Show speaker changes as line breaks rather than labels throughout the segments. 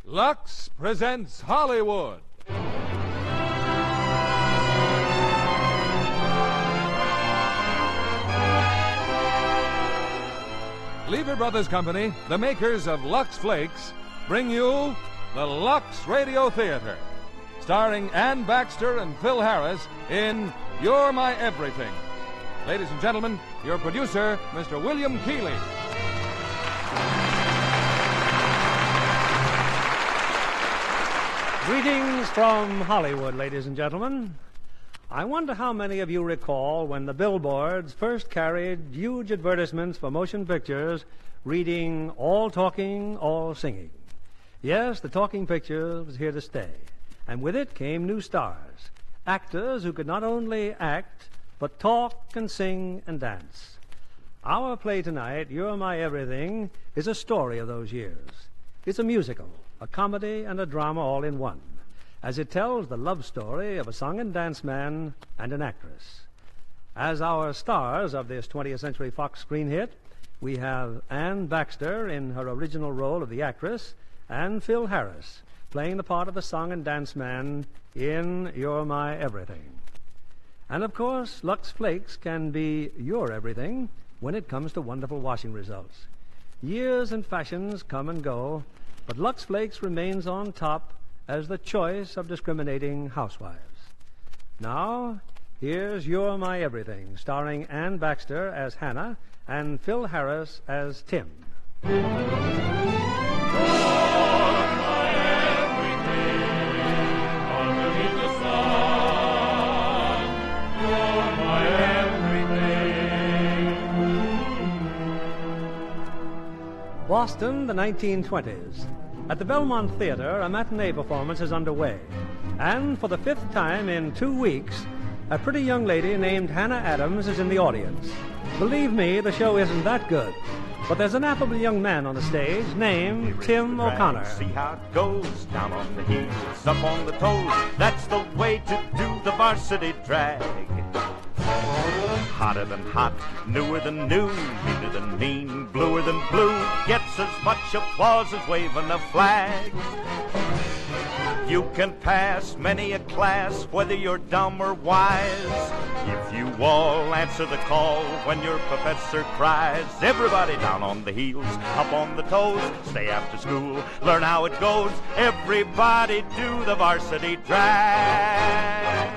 Lux presents Hollywood. Lever Brothers Company, the makers of Lux Flakes, bring you the Lux Radio Theater, starring Ann Baxter and Phil Harris in You're My Everything. Ladies and gentlemen, your producer, Mr. William Keighley.
Greetings from Hollywood, ladies and gentlemen. I wonder how many of you recall when the billboards first carried huge advertisements for motion pictures reading all talking, all singing. Yes, the talking picture was here to stay, and with it came new stars, actors who could not only act, but talk and sing and dance. Our play tonight, You're My Everything, is a story of those years. It's a musical, a comedy and a drama all in one, as it tells the love story of a song and dance man and an actress. As our stars of this 20th Century Fox screen hit, we have Ann Baxter in her original role of the actress and Phil Harris playing the part of the song and dance man in You're My Everything. And of course, Lux Flakes can be your everything when it comes to wonderful washing results. Years and fashions come and go, but Lux Flakes remains on top as the choice of discriminating housewives. Now, here's You're My Everything, starring Ann Baxter as Hannah and Phil Harris as Tim.
You're my everything, underneath the sun. You're my everything.
Boston, the 1920s. At the Belmont Theater, a matinee performance is underway. And for the fifth time in 2 weeks, a pretty young lady named Hannah Adams is in the audience. Believe me, the show isn't that good. But there's an affable young man on the stage named Tim O'Connor.
See how it goes, down on the heels, up on the toes. That's the way to do the varsity drag. Hotter than hot, newer than new, meaner than mean, bluer than blue. Gets as much applause as waving a flag. You can pass many a class, whether you're dumb or wise. If you all answer the call when your professor cries. Everybody down on the heels, up on the toes. Stay after school, learn how it goes. Everybody do the varsity drag.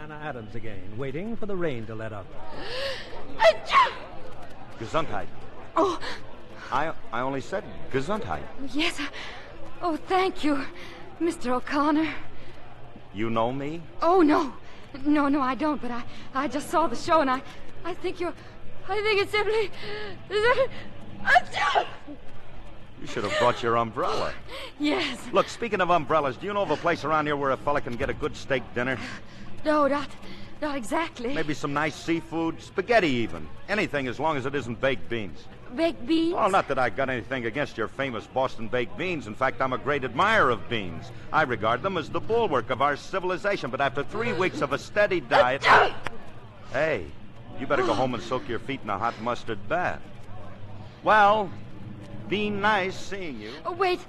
Adams again, waiting for the rain to let up.
Gesundheit.
Oh.
I only said Gesundheit.
Yes. Oh, thank you, Mr. O'Connor.
You know me?
Oh, no. No, I don't, but I just saw the show, and I think it's simply...
You should have brought your umbrella.
Yes.
Look, speaking of umbrellas, do you know of a place around here where a fella can get a good steak dinner?
No, not exactly.
Maybe some nice seafood, spaghetti even. Anything as long as it isn't baked beans.
Baked beans?
Oh, not that I got anything against your famous Boston baked beans. In fact, I'm a great admirer of beans. I regard them as the bulwark of our civilization. But after 3 weeks of a steady diet... Hey, you better go home and soak your feet in a hot mustard bath. Well, be nice seeing you.
Oh, wait.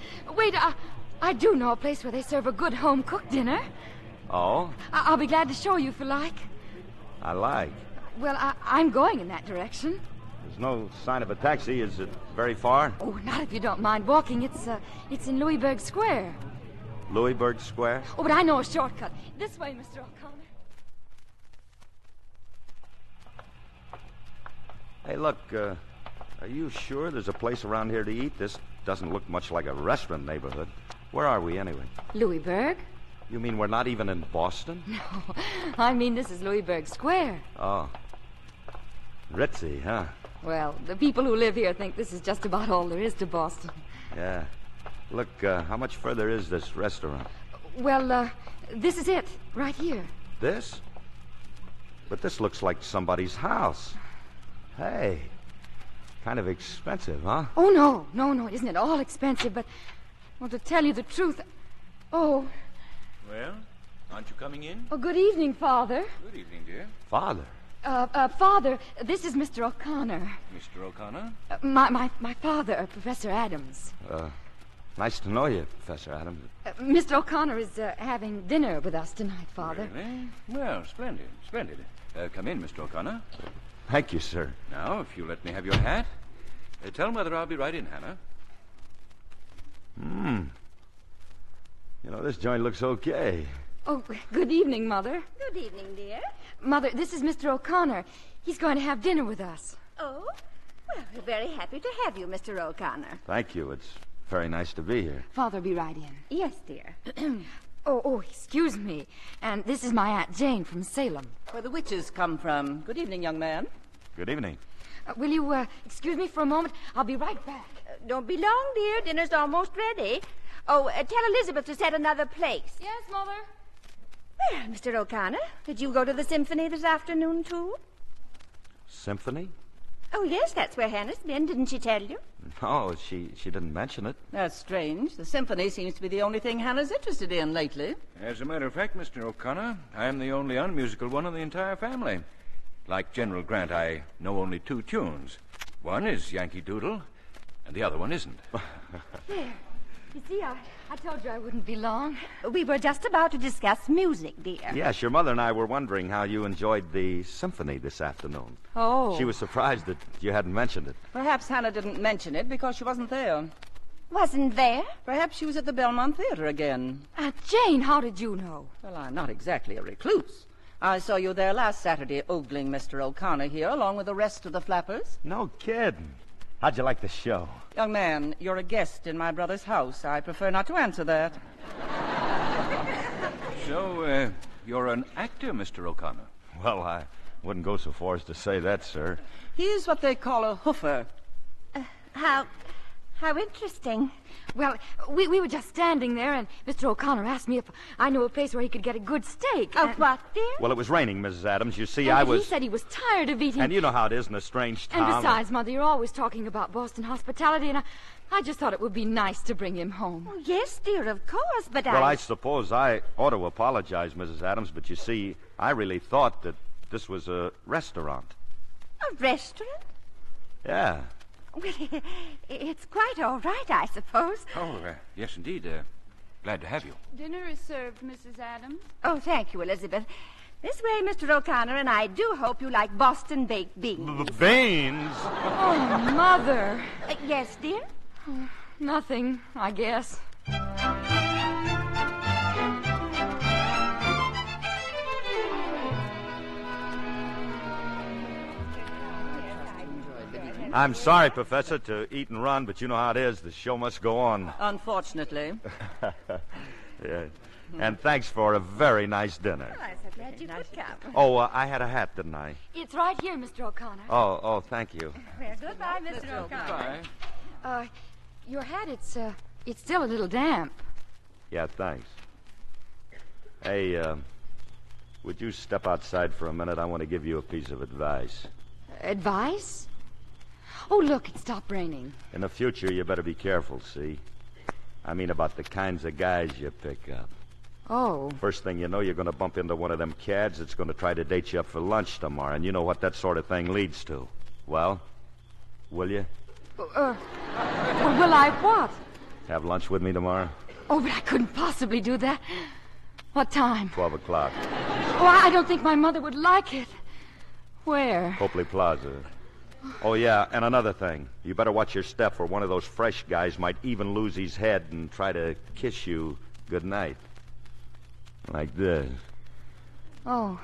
I do know a place where they serve a good home-cooked dinner.
Oh?
I'll be glad to show you if you like.
I like.
Well, I'm going in that direction.
There's no sign of a taxi. Is it very far?
Oh, not if you don't mind walking. It's in Louisburg Square.
Louisburg Square?
Oh, but I know a shortcut. This way, Mr. O'Connor.
Hey, look, are you sure there's a place around here to eat? This doesn't look much like a restaurant neighborhood. Where are we, anyway?
Louisburg?
You mean we're not even in Boston?
No, I mean this is Louisburg Square.
Oh. Ritzy, huh?
Well, the people who live here think this is just about all there is to Boston.
Yeah. Look, how much further is this restaurant?
Well, this is it, right here.
This? But this looks like somebody's house. Hey, kind of expensive, huh?
Oh, no, it isn't at all expensive, but, well, to tell you the truth, Oh.
Well, aren't you coming in?
Oh, good evening, Father.
Good evening, dear.
Father?
Father, this is Mr. O'Connor.
Mr. O'Connor?
My father, Professor Adams.
Nice to know you, Professor Adams.
Mr. O'Connor is having dinner with us tonight, Father.
Really? Well, splendid, splendid. Come in, Mr. O'Connor.
Thank you, sir.
Now, if you let me have your hat. Tell Mother I'll be right in, Hannah.
You know, this joint looks okay.
Oh, good evening, Mother.
Good evening, dear.
Mother, this is Mr. O'Connor. He's going to have dinner with us.
Oh? Well, we're very happy to have you, Mr. O'Connor.
Thank you. It's very nice to be here.
Father, be right in.
Yes, dear.
Oh, excuse me. And this is my Aunt Jane from Salem.
Where the witches come from. Good evening, young man.
Good evening.
Will you excuse me for a moment? I'll be right back.
Don't be long, dear. Dinner's almost ready. Oh, tell Elizabeth to set another place.
Yes, Mother.
Well, Mr. O'Connor, did you go to the symphony this afternoon, too?
Symphony?
Oh, yes, that's where Hannah's been. Didn't she tell you?
No, she didn't mention it.
That's strange. The symphony seems to be the only thing Hannah's interested in lately.
As a matter of fact, Mr. O'Connor, I am the only unmusical one in the entire family. Like General Grant, I know only 2 tunes. One is Yankee Doodle, and the other one isn't.
There. You see, I told you I wouldn't be long.
We were just about to discuss music, dear.
Yes, your mother and I were wondering how you enjoyed the symphony this afternoon.
Oh.
She was surprised that you hadn't mentioned it.
Perhaps Hannah didn't mention it because she wasn't there.
Wasn't there?
Perhaps she was at the Belmont Theater again.
Aunt Jane, how did you know?
Well, I'm not exactly a recluse. I saw you there last Saturday ogling Mr. O'Connor here along with the rest of the flappers.
No kidding. How'd you like the show?
Young man, you're a guest in my brother's house. I prefer not to answer that.
So, you're an actor, Mr. O'Connor?
Well, I wouldn't go so far as to say that, sir.
He's what they call a hoofer.
How interesting.
Well, we were just standing there, and Mr. O'Connor asked me if I knew a place where he could get a good steak.
Oh, what, dear?
Well, it was raining, Mrs. Adams. You see,
And he said he was tired of eating.
And you know how it is in a strange town.
And besides, Mother, you're always talking about Boston hospitality, and I just thought it would be nice to bring him home.
Oh, yes, dear, of course, but
Well, I suppose I ought to apologize, Mrs. Adams, but you see, I really thought that this was a restaurant.
A restaurant?
Yeah.
Well, it's quite all right, I suppose.
Oh, yes, indeed. Glad to have you.
Dinner is served, Mrs. Adams.
Oh, thank you, Elizabeth. This way, Mr. O'Connor, and I do hope you like Boston baked beans.
Beans?
Oh, Mother.
Yes, dear?
Nothing, I guess.
I'm sorry, Professor, to eat and run, but you know how it is. The show must go on.
Unfortunately.
Yeah. And thanks for a very nice dinner.
I'm so glad you could come.
Oh, I had a hat, didn't I?
It's right here, Mr. O'Connor.
Oh, thank you.
Well, goodbye, Mr. O'Connor.
Bye.
Your hat, it's still a little damp.
Yeah, thanks. Hey, would you step outside for a minute? I want to give you a piece of advice.
Advice? Oh, look, it stopped raining.
In the future, you better be careful, see? I mean about the kinds of guys you pick up.
Oh.
First thing you know, you're going to bump into one of them cads that's going to try to date you up for lunch tomorrow, and you know what that sort of thing leads to. Well, will you?
Well, will I what?
Have lunch with me tomorrow?
Oh, but I couldn't possibly do that. What time?
12 o'clock.
Oh, I don't think my mother would like it. Where?
Copley Plaza. Oh, yeah, and another thing. You better watch your step, or one of those fresh guys might even lose his head and try to kiss you goodnight. Like this.
Oh,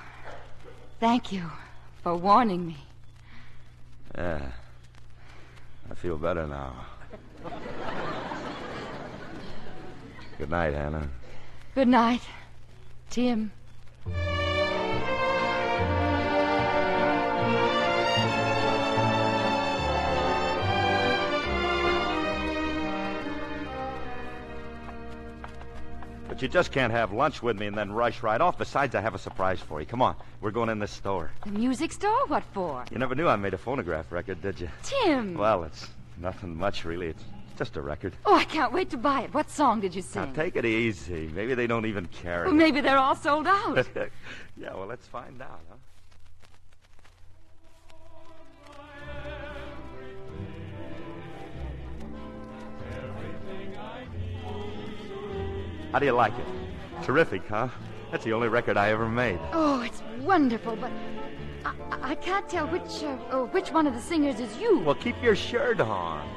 thank you for warning me.
Yeah. I feel better now. Good night, Hannah.
Good night, Tim.
But you just can't have lunch with me and then rush right off. Besides, I have a surprise for you. Come on. We're going in this store.
The music store? What for?
You never knew I made a phonograph record, did you?
Tim!
Well, it's nothing much, really. It's Just a record.
Oh, I can't wait to buy it. What song did you sing?
Now, take it easy. Maybe they don't even carry
Well, maybe they're all sold out.
it. Yeah, well, let's find out, huh? How do you like it? Terrific, huh? That's the only record I ever made.
Oh, it's wonderful, but I can't tell which one of the singers is you.
Well, keep your shirt on.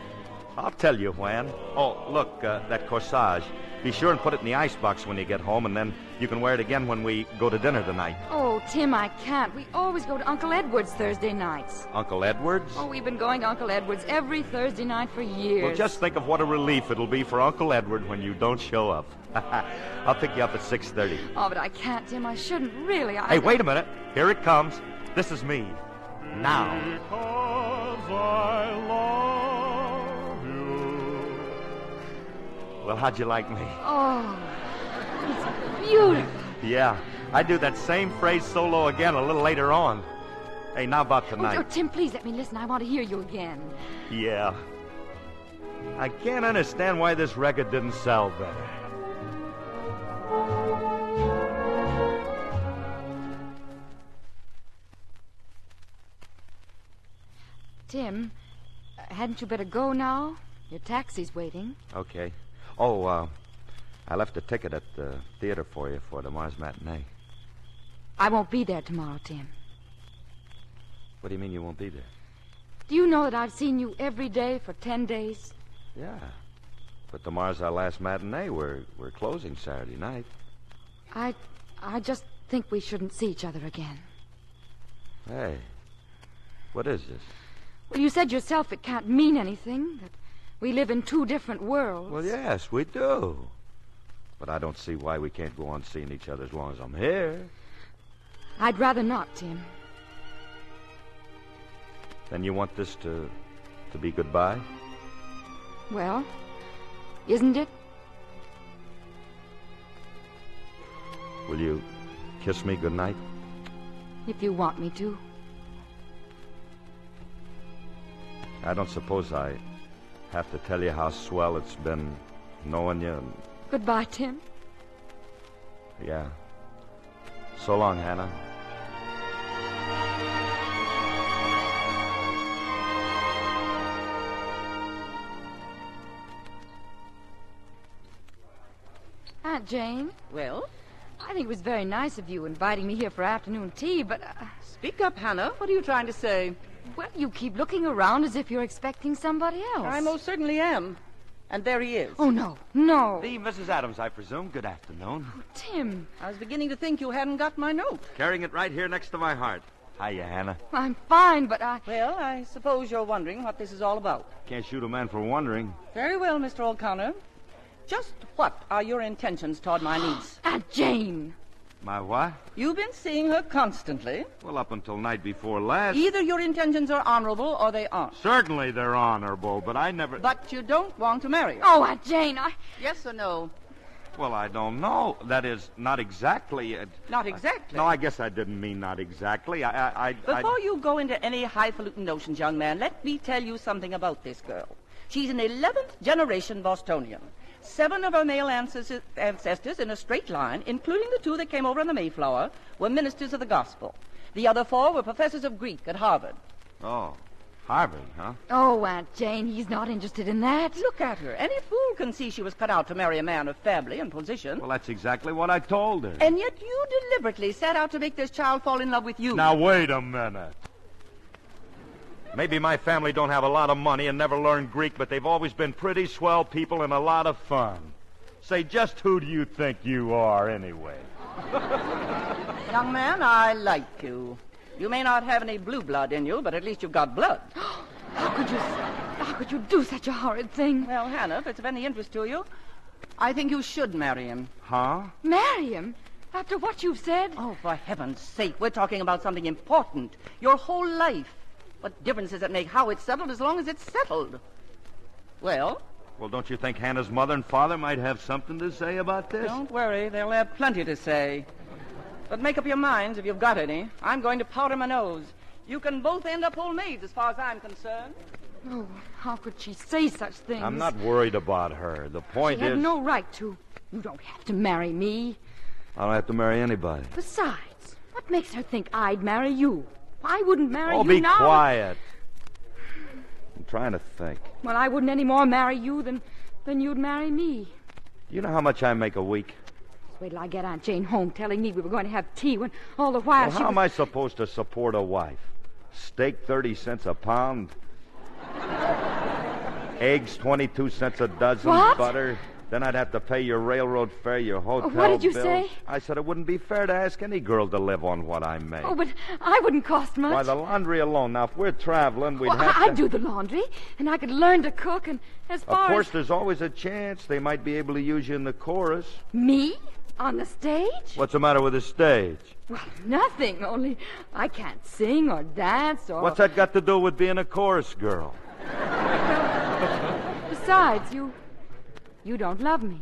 I'll tell you when. Oh, look, that corsage. Be sure and put it in the icebox when you get home, and then you can wear it again when we go to dinner tonight.
Oh, Tim, I can't. We always go to Uncle Edward's Thursday nights.
Uncle Edward's?
Oh, we've been going to Uncle Edward's every Thursday night for years.
Well, just think of what a relief it'll be for Uncle Edward when you don't show up. I'll pick you up at 6:30.
Oh, but I can't, Tim. I shouldn't really.
Hey, wait a minute. Here it comes. This is me. Now.
Because I love you.
Well, how'd you like me?
Oh, it's beautiful.
Yeah, I do that same phrase solo again a little later on. Hey, now about tonight.
Oh, Tim, please let me listen. I want to hear you again.
Yeah. I can't understand why this record didn't sell better.
Tim, hadn't you better go now? Your taxi's waiting.
Okay. Oh, I left a ticket at the theater for you for tomorrow's matinee.
I won't be there tomorrow, Tim.
What do you mean you won't be there?
Do you know that I've seen you every day for 10 days?
Yeah. But tomorrow's our last matinee. We're closing Saturday night.
I just think we shouldn't see each other again.
Hey, what is this?
Well, you said yourself it can't mean anything, that we live in two different worlds.
Well, yes, we do. But I don't see why we can't go on seeing each other as long as I'm here.
I'd rather not, Tim.
Then you want this to be goodbye?
Well, isn't it?
Will you kiss me goodnight?
If you want me to.
I don't suppose I have to tell you how swell it's been knowing you.
Goodbye, Tim.
Yeah. So long, Hannah.
Aunt Jane?
Well?
I think it was very nice of you inviting me here for afternoon tea, but...
Speak up, Hannah. What are you trying to say?
Well, you keep looking around as if you're expecting somebody else.
I most certainly am. And there he is.
Oh, no. No.
The Mrs. Adams, I presume. Good afternoon.
Oh, Tim.
I was beginning to think you hadn't got my note.
Carrying it right here next to my heart. Hiya, Hannah.
I'm fine, but I...
Well, I suppose you're wondering what this is all about.
Can't shoot a man for wondering.
Very well, Mr. O'Connor. Just what are your intentions toward my niece?
Aunt Jane.
My what?
You've been seeing her constantly.
Well, up until night before last.
Either your intentions are honorable or they aren't.
Certainly they're honorable, but I never...
But you don't want to marry her.
Oh, Aunt Jane,
Yes or no?
Well, I don't know. That is, not exactly.
Not exactly?
No, I guess I didn't mean not exactly.
Before you go into any highfalutin notions, young man, let me tell you something about this girl. She's an 11th generation Bostonian. 7 of her male ancestors in a straight line, including the 2 that came over on the Mayflower, were ministers of the gospel. The other 4 were professors of Greek at Harvard.
Oh, Harvard, huh?
Oh, Aunt Jane, he's not interested in that.
Look at her. Any fool can see she was cut out to marry a man of family and position.
Well, that's exactly what I told her.
And yet you deliberately set out to make this child fall in love with you.
Now, wait a minute. Maybe my family don't have a lot of money and never learned Greek, but they've always been pretty swell people and a lot of fun. Say, just who do you think you are, anyway?
Young man, I like you. You may not have any blue blood in you, but at least you've got blood.
How could you do such a horrid thing?
Well, Hannah, if it's of any interest to you, I think you should marry him.
Huh?
Marry him? After what you've said?
Oh, for heaven's sake, we're talking about something important. Your whole life. What difference does it make how it's settled as long as it's settled? Well?
Well, don't you think Hannah's mother and father might have something to say about this?
Don't worry, they'll have plenty to say. But make up your minds if you've got any. I'm going to powder my nose. You can both end up old maids as far as I'm concerned.
Oh, how could she say such things?
I'm not worried about her. The point
She had
is...
no right to. You don't have to marry me.
I don't have to marry anybody.
Besides, what makes her think I'd marry you? I wouldn't marry you
be
now.
quiet. I'm trying to think.
Well, I wouldn't any more marry you than you'd marry me.
You know how much I make a week?
Just wait till I get Aunt Jane home telling me we were going to have tea when all the while
Well, how am I supposed to support a wife? Steak 30 cents a pound? Eggs 22 cents a dozen?
What?
Butter? Then I'd have to pay your railroad fare, your hotel
What did you
bills.
say?
I said it wouldn't be fair to ask any girl to live on what I make.
Oh, but I wouldn't cost much.
Why, the laundry alone. Now, if we're traveling, we'd
Well,
have to...
I'd do the laundry, and I could learn to cook, and as
Of
far
course,
as...
there's always a chance they might be able to use you in the chorus.
Me? On the stage?
What's the matter with the stage?
Well, nothing, only I can't sing or dance or...
What's that got to do with being a chorus girl?
Besides, you don't love me.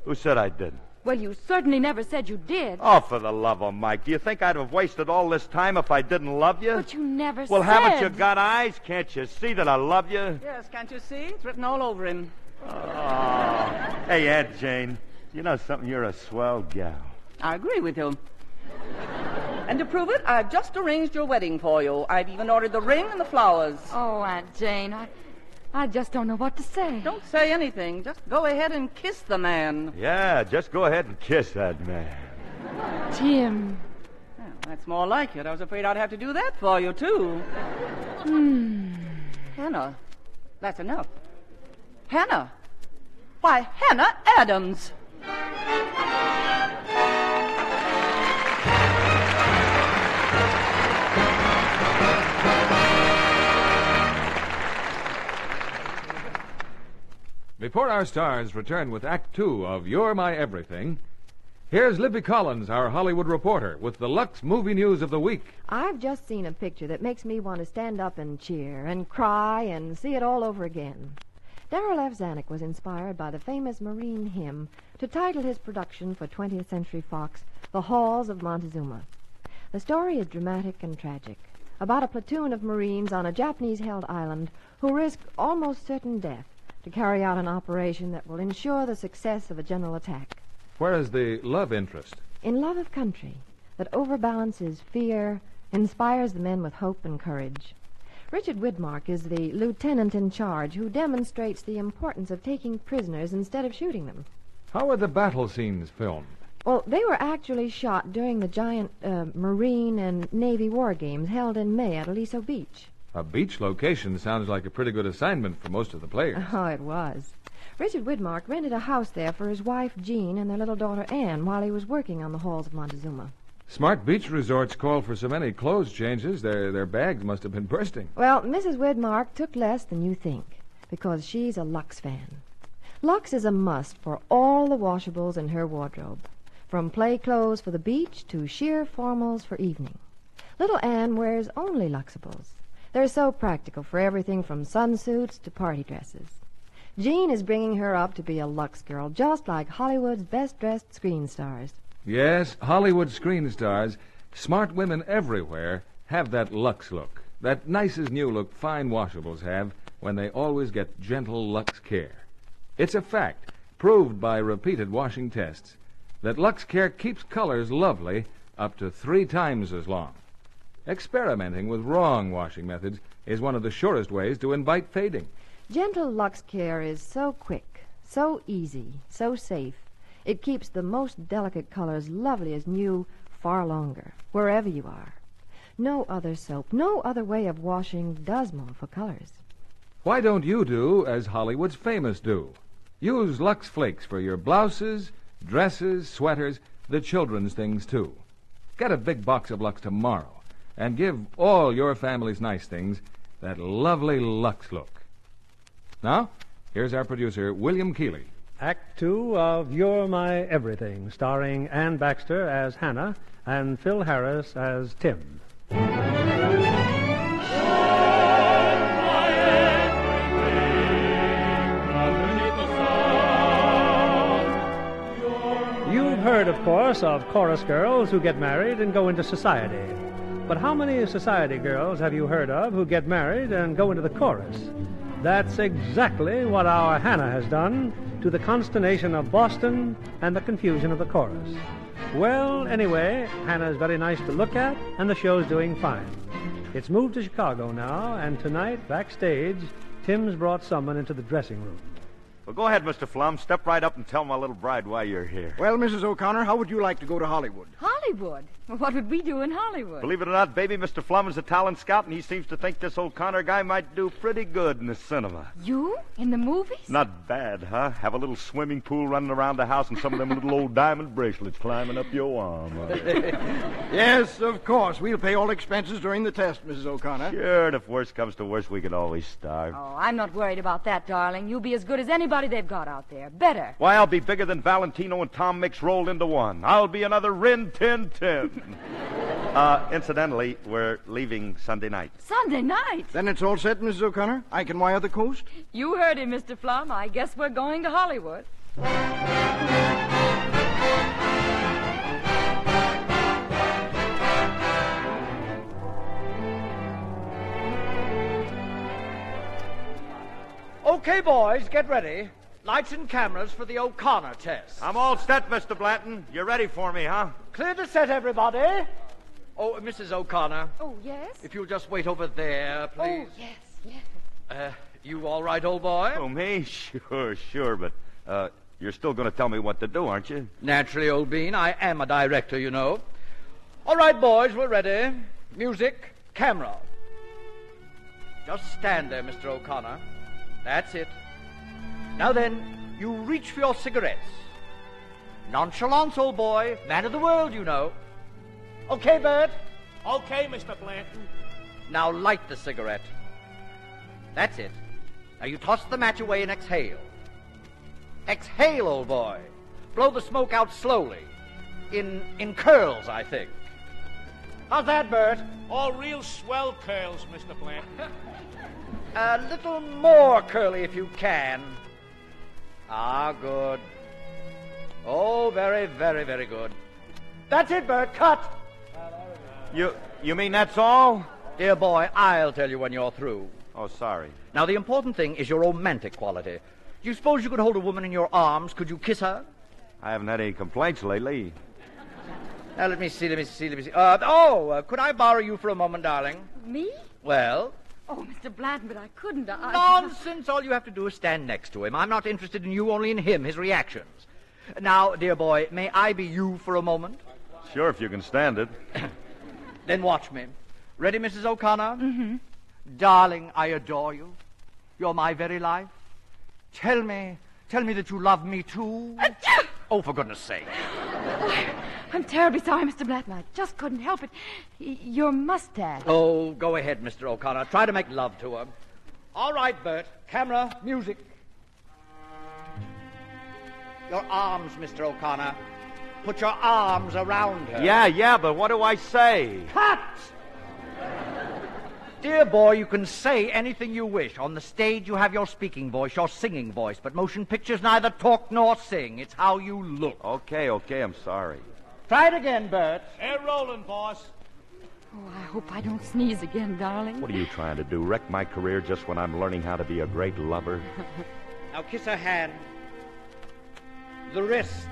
Who said I didn't?
Well, you certainly never said you did.
Oh, for the love of Mike. Do you think I'd have wasted all this time if I didn't love you?
But you never said...
Well, haven't you got eyes? Can't you see that I love you?
Yes, can't you see? It's written all over him.
Oh. Hey, Aunt Jane, you know something? You're a swell gal.
I agree with you. And to prove it, I've just arranged your wedding for you. I've even ordered the ring and the flowers.
Oh, Aunt Jane, I just don't know what to say.
Don't say anything. Just go ahead and kiss the man.
Yeah, just go ahead and kiss that man.
Tim.
Well, that's more like it. I was afraid I'd have to do that for you, too. Hannah, that's enough. Hannah. Why, Hannah Adams.
Before our stars return with Act Two of You're My Everything, here's Libby Collins, our Hollywood reporter, with the Lux movie news of the week.
I've just seen a picture that makes me want to stand up and cheer and cry and see it all over again. Darryl F. Zanuck was inspired by the famous Marine hymn to title his production for 20th Century Fox, The Halls of Montezuma. The story is dramatic and tragic, about a platoon of Marines on a Japanese-held island who risk almost certain death to carry out an operation that will ensure the success of a general attack.
Where is the love interest?
In love of country that overbalances fear, inspires the men with hope and courage. Richard Widmark is the lieutenant in charge who demonstrates the importance of taking prisoners instead of shooting them.
How are the battle scenes filmed?
Well, they were actually shot during the giant Marine and Navy war games held in May at Aliso Beach.
A beach location sounds like a pretty good assignment for most of the players.
Oh, it was. Richard Widmark rented a house there for his wife, Jean, and their little daughter, Anne, while he was working on the halls of Montezuma.
Smart beach resorts call for so many clothes changes, their bags must have been bursting.
Well, Mrs. Widmark took less than you think, because she's a Lux fan. Lux is a must for all the washables in her wardrobe, from play clothes for the beach to sheer formals for evening. Little Anne wears only Luxables. They're so practical for everything from sunsuits to party dresses. Jean is bringing her up to be a Lux girl, just like Hollywood's best-dressed screen stars.
Yes, Hollywood screen stars, smart women everywhere, have that Lux look. That nice-as-new look fine washables have when they always get gentle Lux care. It's a fact, proved by repeated washing tests, that Lux Care keeps colors lovely up to 3 times as long. Experimenting with wrong washing methods is one of the surest ways to invite fading.
Gentle Lux Care is so quick, so easy, so safe. It keeps the most delicate colors lovely as new far longer, wherever you are. No other soap, no other way of washing does more for colors.
Why don't you do as Hollywood's famous do? Use Lux Flakes for your blouses, dresses, sweaters, the children's things, too. Get a big box of Lux tomorrow and give all your family's nice things that lovely Lux look. Now, here's our producer, William Keeley.
Act Two of You're My Everything, starring Ann Baxter as Hannah and Phil Harris as Tim. You've heard, of course, of chorus girls who get married and go into society. But how many society girls have you heard of who get married and go into the chorus? That's exactly what our Hannah has done, to the consternation of Boston and the confusion of the chorus. Well, anyway, Hannah's very nice to look at, and the show's doing fine. It's moved to Chicago now, and tonight, backstage, Tim's brought someone into the dressing room.
Well, go ahead, Mr. Flum. Step right up and tell my little bride why you're here.
Well, Mrs. O'Connor, how would you like to go to Hollywood?
Hollywood? Well, what would we do in Hollywood?
Believe it or not, baby, Mr. Flum is a talent scout, and he seems to think this O'Connor guy might do pretty good in the cinema.
You? In the movies?
Not bad, huh? Have a little swimming pool running around the house and some of them little old diamond bracelets climbing up your arm.
Yes, of course. We'll pay all expenses during the test, Mrs. O'Connor.
Sure, and if worse comes to worse, we can always starve.
Oh, I'm not worried about that, darling. You'll be as good as anybody they've got out there. Better.
Why, I'll be bigger than Valentino and Tom Mix rolled into one. I'll be another Rin Tin Tin. Incidentally, we're leaving Sunday night.
Sunday night?
Then it's all set, Mrs. O'Connor. I can wire the coast.
You heard him, Mr. Flum. I guess we're going to Hollywood.
Okay, boys, get ready. Lights and cameras for the O'Connor test.
I'm all set, Mr. Blanton. You're ready for me, huh?
Clear the set, everybody. Oh, Mrs. O'Connor.
Oh, yes?
If you'll just wait over there, please.
Oh, yes.
You all right, old boy?
Oh, me? Sure, but you're still going to tell me what to do, aren't you?
Naturally, old bean. I am a director, you know. All right, boys, we're ready. Music, camera. Just stand there, Mr. O'Connor. That's it. Now then, you reach for your cigarettes. Nonchalance, old boy. Man of the world, you know. Okay, Bert?
Okay, Mr. Blanton.
Now light the cigarette. That's it. Now you toss the match away and exhale. Exhale, old boy. Blow the smoke out slowly. In curls, I think. How's that, Bert?
All real swell curls, Mr. Blanton.
A little more curly if you can. Ah, good. Oh, very, very, very good. That's it, Bert. Cut.
You mean that's all?
Dear boy, I'll tell you when you're through.
Oh, sorry.
Now, the important thing is your romantic quality. Do you suppose you could hold a woman in your arms? Could you kiss her?
I haven't had any complaints lately.
Now, let me see. Could I borrow you for a moment, darling?
Me?
Well?
Oh, Mr. Blanton, but I couldn't.
Nonsense. All you have to do is stand next to him. I'm not interested in you, only in him, his reactions. Now, dear boy, may I be you for a moment?
Sure, if you can stand it.
Then watch me. Ready, Mrs. O'Connor?
Mm-hmm.
Darling, I adore you. You're my very life. Tell me that you love me too. Oh, for goodness sake.
I'm terribly sorry, Mr. Blanton. I just couldn't help it. Your mustache.
Oh, go ahead, Mr. O'Connor. Try to make love to her. All right, Bert. Camera, music. Your arms, Mr. O'Connor. Put your arms around her.
Yeah, but what do I say?
Cut! Dear boy, you can say anything you wish. On the stage, you have your speaking voice, your singing voice. But motion pictures neither talk nor sing. It's how you look.
Okay, I'm sorry.
Try it again, Bert.
They're rolling, boss.
Oh, I hope I don't sneeze again, darling.
What are you trying to do? Wreck my career just when I'm learning how to be a great lover?
Now kiss her hand. The wrist.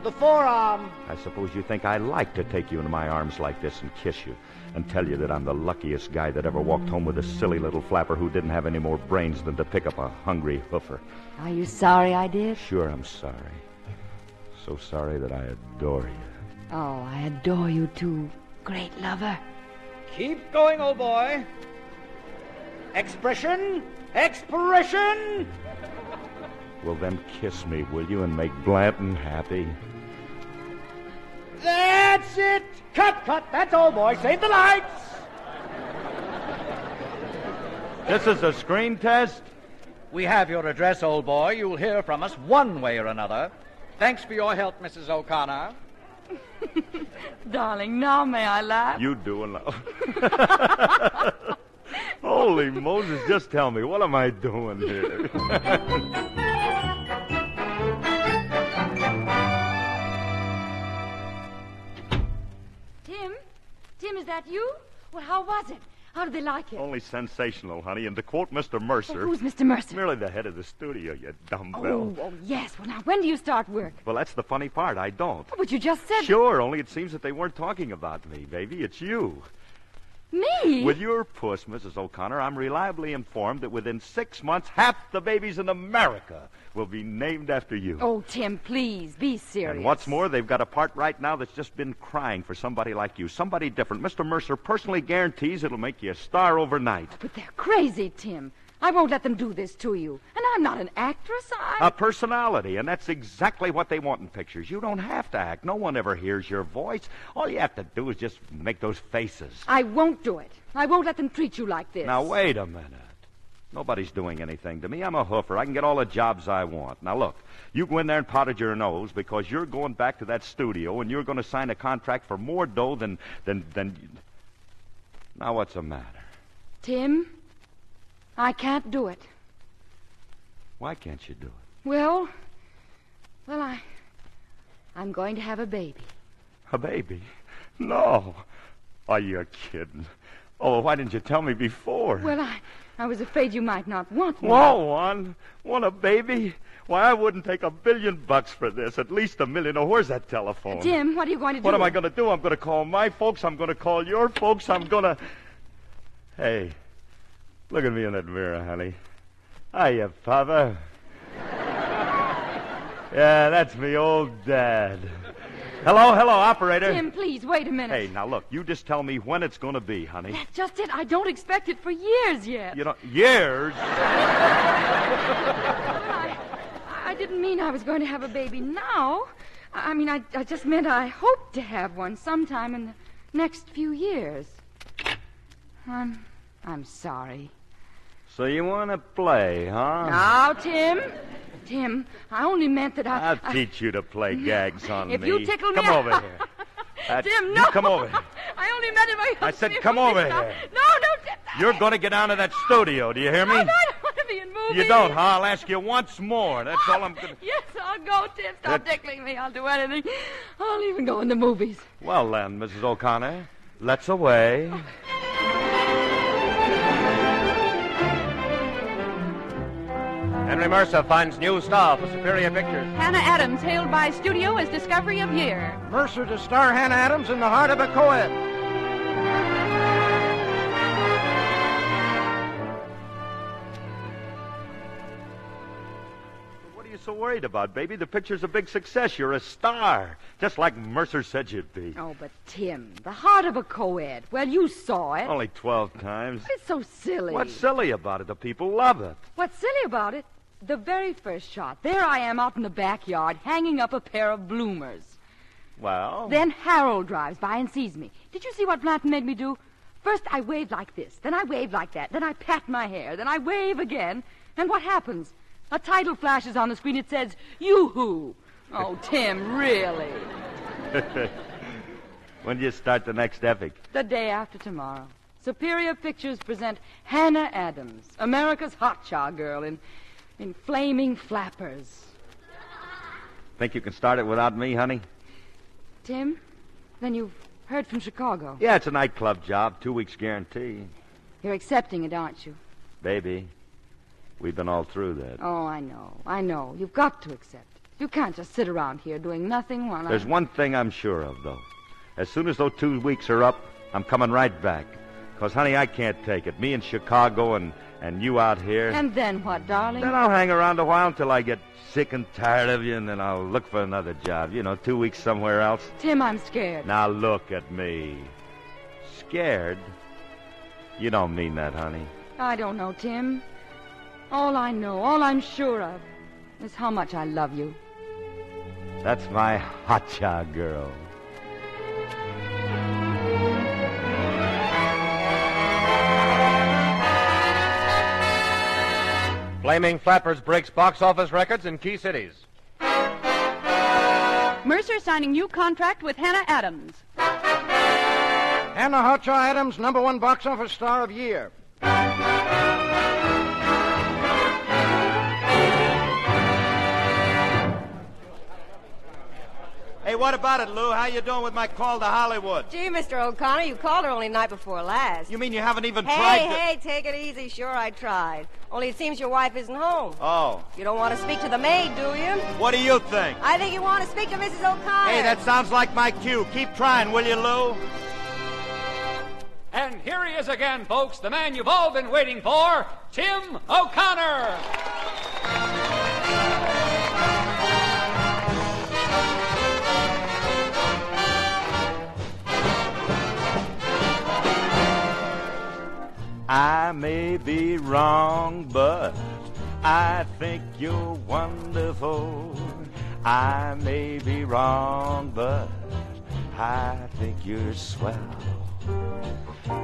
The forearm.
I suppose you think I like to take you into my arms like this and kiss you and tell you that I'm the luckiest guy that ever walked home with a silly little flapper who didn't have any more brains than to pick up a hungry hoofer.
Are you sorry I did?
Sure, I'm sorry. So sorry that I adore you.
Oh, I adore you too, great lover.
Keep going, old boy. Expression.
Well, then kiss me, will you, and make Blanton happy?
That's it. Cut. That's all, boy. Save the lights.
This is a screen test?
We have your address, old boy. You'll hear from us one way or another. Thanks for your help, Mrs. O'Connor.
Darling, now may I laugh?
You do enough. Holy Moses, just tell me, what am I doing here?
Tim, that you? Well, how was it? How did they like it?
Only sensational, honey. And to quote Mr. Mercer...
Well, who's Mr. Mercer?
Merely the head of the studio, you dumbbell.
Oh, yes. Well, now, when do you start work?
Well, that's the funny part. I don't.
Oh, but you just said...
Sure, only it seems that they weren't talking about me, baby. It's you.
Me?
With your puss, Mrs. O'Connor, I'm reliably informed that within 6 months, half the babies in America will be named after you.
Oh, Tim, please, be serious.
And what's more, they've got a part right now that's just been crying for somebody like you, somebody different. Mr. Mercer personally guarantees it'll make you a star overnight.
Oh, but they're crazy, Tim. I won't let them do this to you. And I'm not an actress,
A personality, and that's exactly what they want in pictures. You don't have to act. No one ever hears your voice. All you have to do is just make those faces.
I won't do it. I won't let them treat you like this.
Now, wait a minute. Nobody's doing anything to me. I'm a hoofer. I can get all the jobs I want. Now, look, you go in there and powder your nose because you're going back to that studio and you're going to sign a contract for more dough than... Now, what's the matter?
Tim, I can't do it.
Why can't you do it?
Well, I'm going to have a baby.
A baby? No. Are you kidding? Oh, why didn't you tell me before?
Well, I was afraid you might not want one.
Want one? Want a baby? Why, I wouldn't take $1 billion for this. At least $1 million. Oh, where's that telephone?
Tim, what are you going to do?
What am I going to do? I'm going to call my folks. I'm going to call your folks. I'm going to... Hey, look at me in that mirror, honey. Hiya, Papa. Yeah, that's me old dad. Hello, operator.
Tim, please, wait a minute.
Hey, now look, you just tell me when it's going to be, honey.
That's just it. I don't expect it for years yet.
You know, years?
I didn't mean I was going to have a baby now. I mean, I just meant I hope to have one sometime in the next few years. I'm sorry.
So you want to play, huh?
Now, Tim, I only meant that
I'll teach you to play gags on me.
If you tickle me...
Come over here.
Tim, no.
You come over here.
I only meant it...
I said come over here.
No,
You're going to get down to that studio. Do you hear me?
No, I don't want to be in movies.
You don't, huh? I'll ask you once more. That's all I'm going to...
Yes, I'll go, Tim. Stop tickling me. I'll do anything. I'll even go in the movies.
Well, then, Mrs. O'Connor, let's away.
Henry Mercer finds new star for Superior Pictures.
Hannah Adams, hailed by studio as Discovery of Year.
Mercer to star Hannah Adams in The Heart of a Co-ed.
What are you so worried about, baby? The picture's a big success. You're a star, just like Mercer said you'd be.
Oh, but Tim, The Heart of a Co-ed. Well, you saw it.
Only 12 times.
It's so silly.
What's silly about it? The people love it.
What's silly about it? The very first shot. There I am out in the backyard, hanging up a pair of bloomers.
Well?
Then Harold drives by and sees me. Did you see what Blanton made me do? First, I waved like this. Then I waved like that. Then I pat my hair. Then I wave again. And what happens? A title flashes on the screen. It says, Yoo-hoo. Oh, Tim, really?
When do you start the next epic?
The day after tomorrow. Superior Pictures present Hannah Adams, America's hotshot girl in flaming flappers.
Think you can start it without me, honey?
Tim, then you've heard from Chicago.
Yeah, it's a nightclub job, 2 weeks guarantee.
You're accepting it, aren't you?
Baby, we've been all through that.
Oh, I know. You've got to accept it. You can't just sit around here doing nothing while
There's one thing I'm sure of, though. As soon as those 2 weeks are up, I'm coming right back. Because, honey, I can't take it. Me in Chicago and you out here.
And then what, darling?
Then I'll hang around a while until I get sick and tired of you, and then I'll look for another job. 2 weeks somewhere else.
Tim, I'm scared.
Now look at me. Scared? You don't mean that, honey.
I don't know, Tim. All I know, all I'm sure of, is how much I love you.
That's my hotshot girl.
Flaming Flappers breaks box office records in key cities.
Mercer signing new contract with Hannah Adams.
Hannah Hotshot Adams, #1 box office star of year.
Hey,
what about it, Lou? How you doing with my call to Hollywood?
Gee, Mr. O'Connor, you called her only night before last.
You mean you haven't even tried to...
Hey, take it easy. Sure, I tried. Only it seems your wife isn't home.
Oh.
You don't want to speak to the maid, do you?
What do you think?
I think you want to speak to Mrs. O'Connor.
Hey, that sounds like my cue. Keep trying, will you, Lou?
And here he is again, folks, the man you've all been waiting for, Tim O'Connor.
I may be wrong, but I think you're wonderful. I may be wrong, but I think you're swell.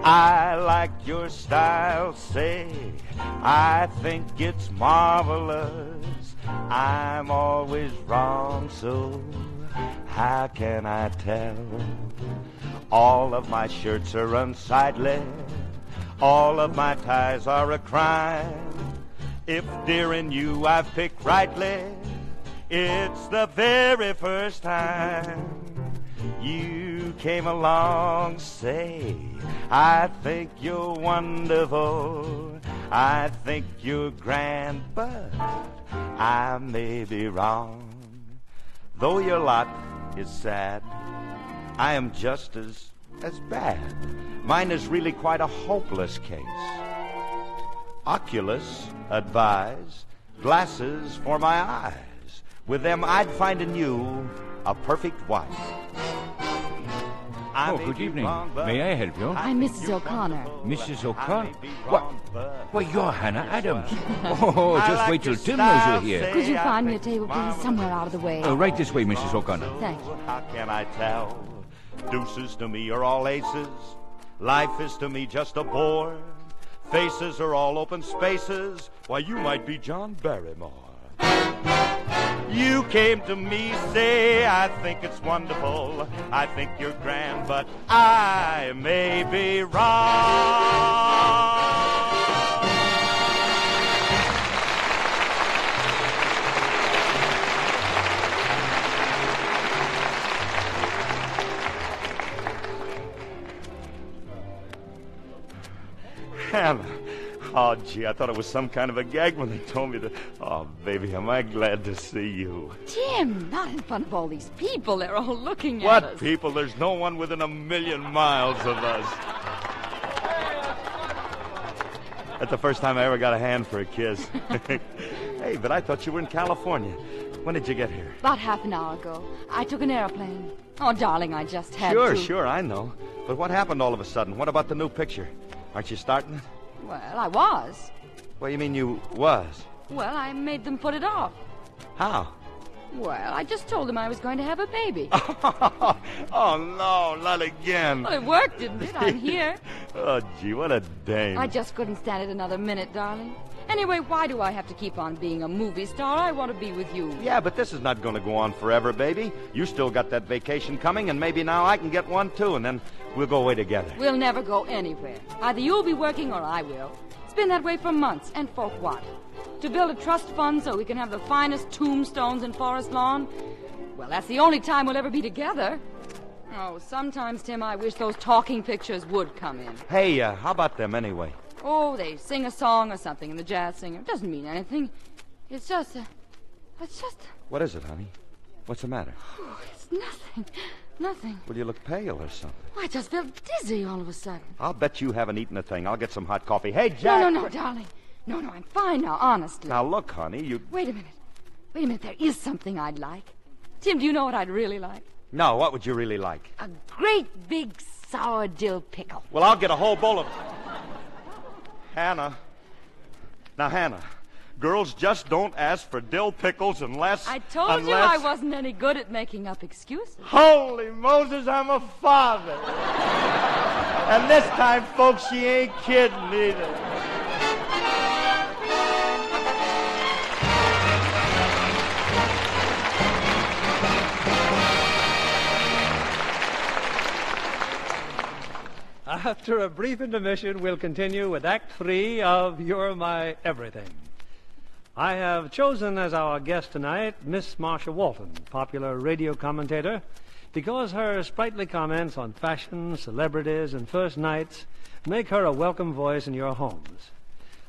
I like your style, say, I think it's marvelous. I'm always wrong, so how can I tell? All of my shirts are unsightly. All of my ties are a crime. If, dear, in you I've picked rightly, it's the very first time you came along, say, I think you're wonderful. I think you're grand, but I may be wrong. Though your lot is sad, I am just as bad. Mine is really quite a hopeless case. Oculus advise, glasses for my eyes. With them I'd find in you a perfect wife.
Good evening. May I help you?
I'm Mrs. O'Connor.
Mrs. O'Connor? What? Why, you're Hannah Adams. Oh, just wait till Tim knows you're here.
Could you find me a table, please, somewhere out of the way?
Right this way, Mrs. O'Connor.
Thank you.
How can I tell? Deuces to me are all aces. Life is to me just a bore. Faces are all open spaces. Why, you might be John Barrymore. You came to me, say, I think it's wonderful. I think you're grand, but I may be wrong. Hannah. Oh, gee, I thought it was some kind of a gag when they told me that. Oh, baby, am I glad to see you.
Tim, not in front of all these people. They're all looking at us.
What people? There's no one within 1,000,000 miles of us. That's the first time I ever got a hand for a kiss. Hey, but I thought you were in California. When did you get here?
About half an hour ago. I took an airplane. Oh, darling, I just had to.
Sure, I know. But what happened all of a sudden? What about the new picture? Aren't you starting it?
Well, I was.
What do you mean you was?
Well, I made them put it off.
How?
Well, I just told them I was going to have a baby.
Oh, no, not again.
Well, it worked, didn't it? I'm here.
Oh, gee, what a dame.
I just couldn't stand it another minute, darling. Anyway, why do I have to keep on being a movie star? I want to be with you.
Yeah, but this is not going to go on forever, baby. You still got that vacation coming, and maybe now I can get one, too, and then we'll go away together.
We'll never go anywhere. Either you'll be working or I will. It's been that way for months, and for what? To build a trust fund so we can have the finest tombstones in Forest Lawn? Well, that's the only time we'll ever be together. Oh, sometimes, Tim, I wish those talking pictures would come in.
Hey, how about them anyway?
Oh, they sing a song or something, and the jazz singer. It doesn't mean anything. It's just...
What is it, honey? What's the matter?
Oh, it's nothing. Nothing.
Well, you look pale or something.
I just felt dizzy all of a sudden.
I'll bet you haven't eaten a thing. I'll get some hot coffee. Hey, Jack!
No, darling. No, I'm fine now, honestly.
Now, look, honey, you...
Wait a minute. There is something I'd like. Tim, do you know what I'd really like?
No, what would you really like?
A great big sour dill pickle.
Well, I'll get a whole bowl of... Hannah. Now, Hannah, girls just don't ask for dill pickles unless...
I told you I wasn't any good at making up excuses.
Holy Moses, I'm a father. And this time, folks, she ain't kidding either.
After a brief intermission, we'll continue with Act 3 of You're My Everything. I have chosen as our guest tonight Miss Marcia Walton, popular radio commentator, because her sprightly comments on fashion, celebrities, and first nights make her a welcome voice in your homes.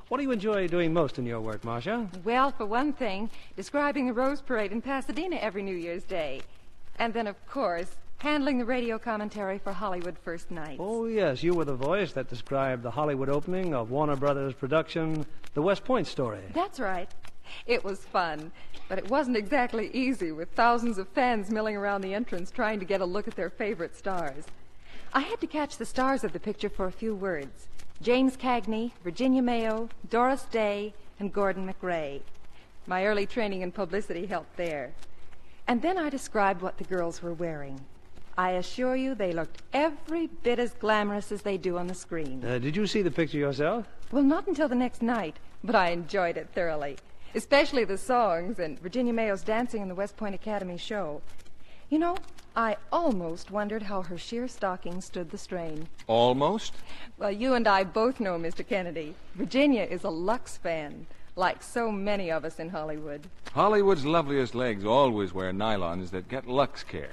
What do you enjoy doing most in your work, Marcia?
Well, for one thing, describing the Rose Parade in Pasadena every New Year's Day. And then, of course, handling the radio commentary for Hollywood First Nights.
Oh, yes, you were the voice that described the Hollywood opening of Warner Brothers' production, The West Point Story.
That's right. It was fun, but it wasn't exactly easy with thousands of fans milling around the entrance trying to get a look at their favorite stars. I had to catch the stars of the picture for a few words. James Cagney, Virginia Mayo, Doris Day, and Gordon MacRae. My early training in publicity helped there. And then I described what the girls were wearing. I assure you they looked every bit as glamorous as they do on the screen.
Did you see the picture yourself?
Well, not until the next night, but I enjoyed it thoroughly, especially the songs and Virginia Mayo's dancing in the West Point Academy show. You know, I almost wondered how her sheer stockings stood the strain.
Almost?
Well, you and I both know, Mr. Kennedy, Virginia is a Lux fan, like so many of us in Hollywood.
Hollywood's loveliest legs always wear nylons that get Lux care.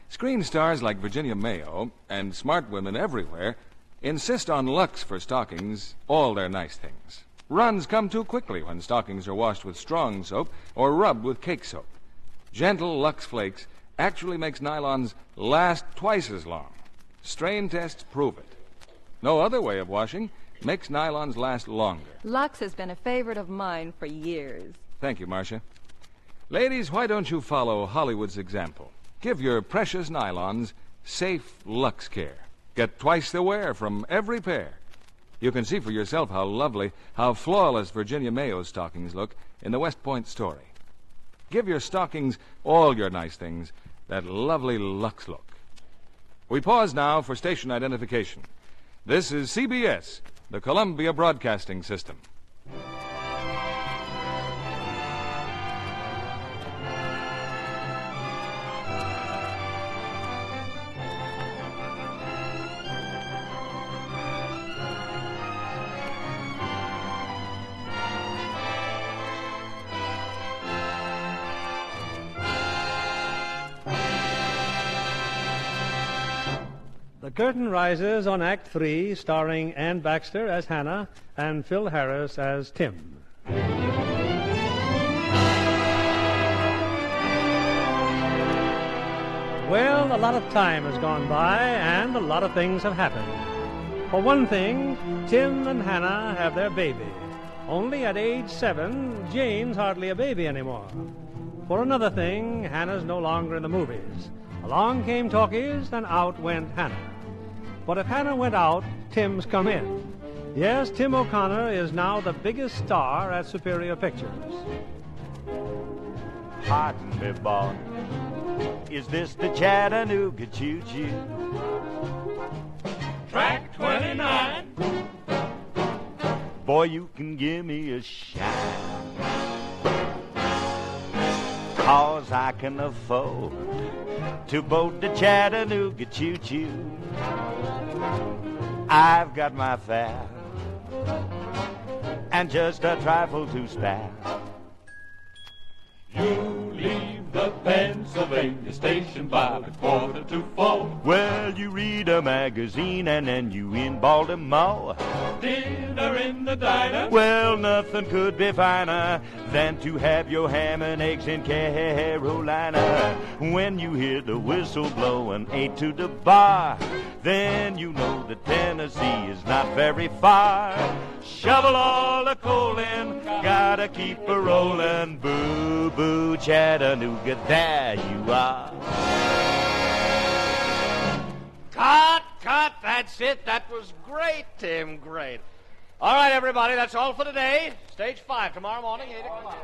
Screen stars like Virginia Mayo and smart women everywhere insist on Lux for stockings, all their nice things. Runs come too quickly when stockings are washed with strong soap or rubbed with cake soap. Gentle Lux Flakes actually makes nylons last twice as long. Strain tests prove it. No other way of washing makes nylons last longer.
Lux has been a favorite of mine for years.
Thank you, Marcia. Ladies, why don't you follow Hollywood's example? Give your precious nylons safe Lux care. Get twice the wear from every pair. You can see for yourself how lovely, how flawless Virginia Mayo's stockings look in the West Point Story. Give your stockings, all your nice things, that lovely Lux look. We pause now for station identification. This is CBS, the Columbia Broadcasting System.
The curtain rises on Act 3, starring Ann Baxter as Hannah and Phil Harris as Tim. Well, a lot of time has gone by, and a lot of things have happened. For one thing, Tim and Hannah have their baby. Only at age 7, Jane's hardly a baby anymore. For another thing, Hannah's no longer in the movies. Along came talkies, and out went Hannah. But if Hannah went out, Tim's come in. Yes, Tim O'Connor is now the biggest star at Superior Pictures.
Pardon me, boy. Is this the Chattanooga Choo-Choo?
Track 29.
Boy, you can give me a shine, 'cause I can afford to boat the Chattanooga Choo-Choo. I've got my fare and just a trifle to spare.
You leave the Pennsylvania station by the 3:45.
Well, you read a magazine and then you in Baltimore.
Dinner in the diner.
Well, nothing could be finer than to have your ham and eggs in Carolina. When you hear the whistle blowing 8 to the bar, then you know that Tennessee is not very far. Shovel all the coal in, gotta keep a rolling. Boo, boo, Chattanooga, there you are.
Cut, that's it. That was great, Tim, great. All right, everybody, that's all for today. Stage 5 tomorrow morning, 8 o'clock.